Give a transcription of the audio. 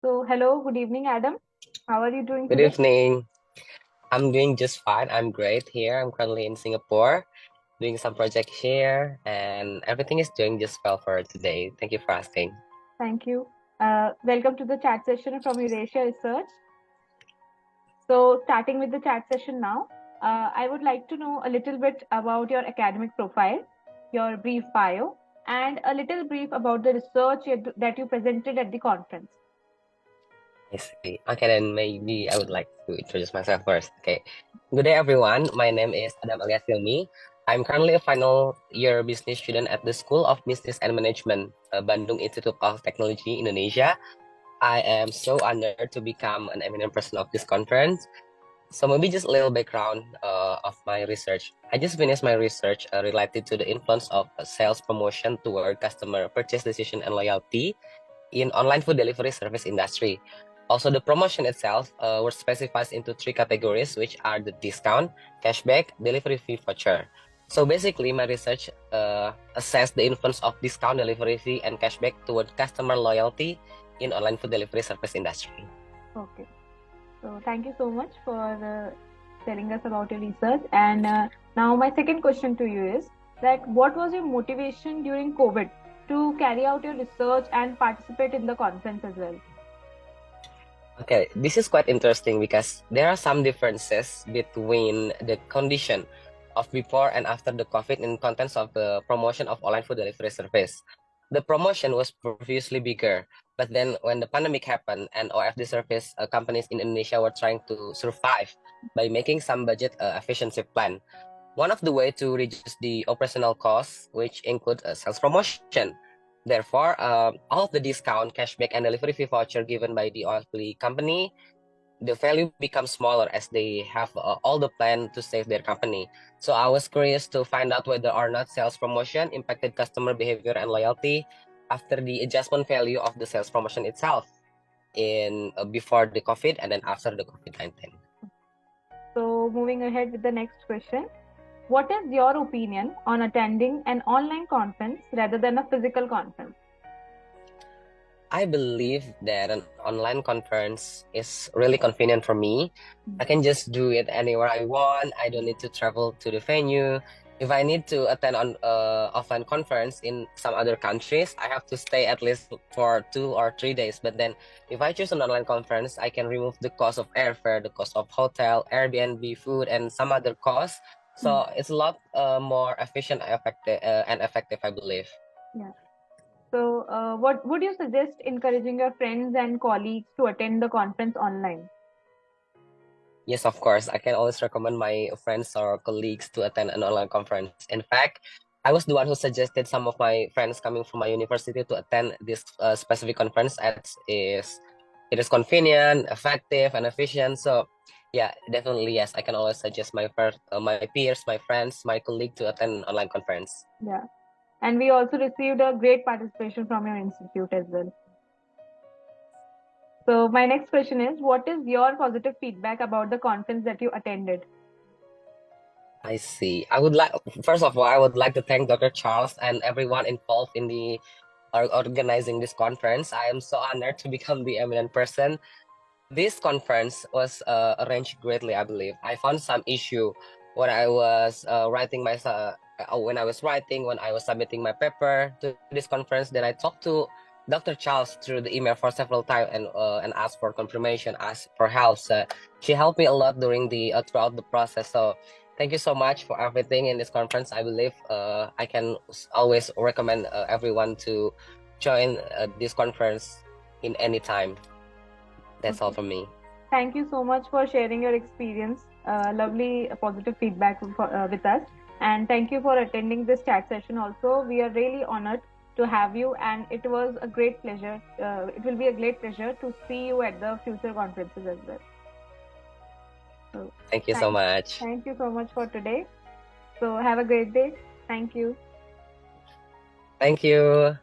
So, hello, good evening, Adam. How are you doing Good today? evening. I'm doing just fine. I'm great here. I'm currently in Singapore doing some project here, and everything is doing just well for today. Thank you for asking. Thank you. Welcome to the chat session from Eurasia Research. So, starting with the chat session now, I would like to know a little bit about your academic profile, your brief bio, and a little brief about the research that you presented at the conference. I see. Okay, then maybe I would like to introduce myself first. Okay. Good day, everyone. My name is Aliya Silmi. I'm currently a final year business student at the School of Business and Management, Bandung Institute of Technology, Indonesia. I am so honored to become an eminent person of this conference. So maybe just a little background of my research. I just finished my research related to the influence of sales promotion toward customer purchase decision and loyalty in online food delivery service industry. Also, the promotion itself was specified into three categories, which are the discount, cashback, delivery fee voucher. So basically, my research assessed the influence of discount, delivery fee, and cashback toward customer loyalty in online food delivery service industry. Okay. So, thank you so much for telling us about your research. And now, my second question to you is that what was your motivation during COVID to carry out your research and participate in the conference as well? Okay, this is quite interesting because there are some differences between the condition of before and after the COVID in contents of the promotion of online food delivery service. The promotion was previously bigger, but then when the pandemic happened and OFD service companies in Indonesia were trying to survive by making some budget efficiency plan. One of the way to reduce the operational costs, which include sales promotion. Therefore, all of the discount, cashback, and delivery fee voucher given by the OFB company, the value becomes smaller as they have all the plan to save their company. So I was curious to find out whether or not sales promotion impacted customer behavior and loyalty after the adjustment value of the sales promotion itself in before the COVID and then after the COVID-19. So, moving ahead with the next question. What is your opinion on attending an online conference rather than a physical conference? I believe that an online conference is really convenient for me. I can just do it anywhere I want. I don't need to travel to the venue. If I need to attend an offline conference in some other countries, I have to stay at least for 2 or 3 days. But then, if I choose an online conference, I can remove the cost of airfare, the cost of hotel, Airbnb, food, and some other costs. Hmm. So it's a lot more efficient, and effective, I believe. Yeah. So, what would you suggest encouraging your friends and colleagues to attend the conference online? Yes, of course. I can always recommend my friends or colleagues to attend an online conference. In fact, I was the one who suggested some of my friends coming from my university to attend this specific conference as it is convenient, effective, and efficient. So, yeah, definitely yes. I can always suggest my peers, my friends, my colleague to attend an online conference. Yeah. And we also received a great participation from your institute as well. So, my next question is what is your positive feedback about the conference that you attended? I see. I would like, first of all, I would like to thank Dr. Charles and everyone involved in the organizing this conference. I am so honored to become the eminent person. This conference was arranged greatly, I believe. I found some issue when I was when I was submitting my paper to this conference. Then I talked to Dr. Charles through the email for several times and asked for confirmation, asked for help. So she helped me a lot during the throughout the process. So thank you so much for everything in this conference. I believe I can always recommend everyone to join this conference in any time. That's all Okay. from me. Thank you so much for sharing your experience. Lovely positive feedback with us. And thank you for attending this chat session also. We are really honored to have you, and it was a great pleasure. It will be a great pleasure to see you at the future conferences as well. So, Thank you so thank, much. thank you so much for today. So, have a great day. Thank you. Thank you.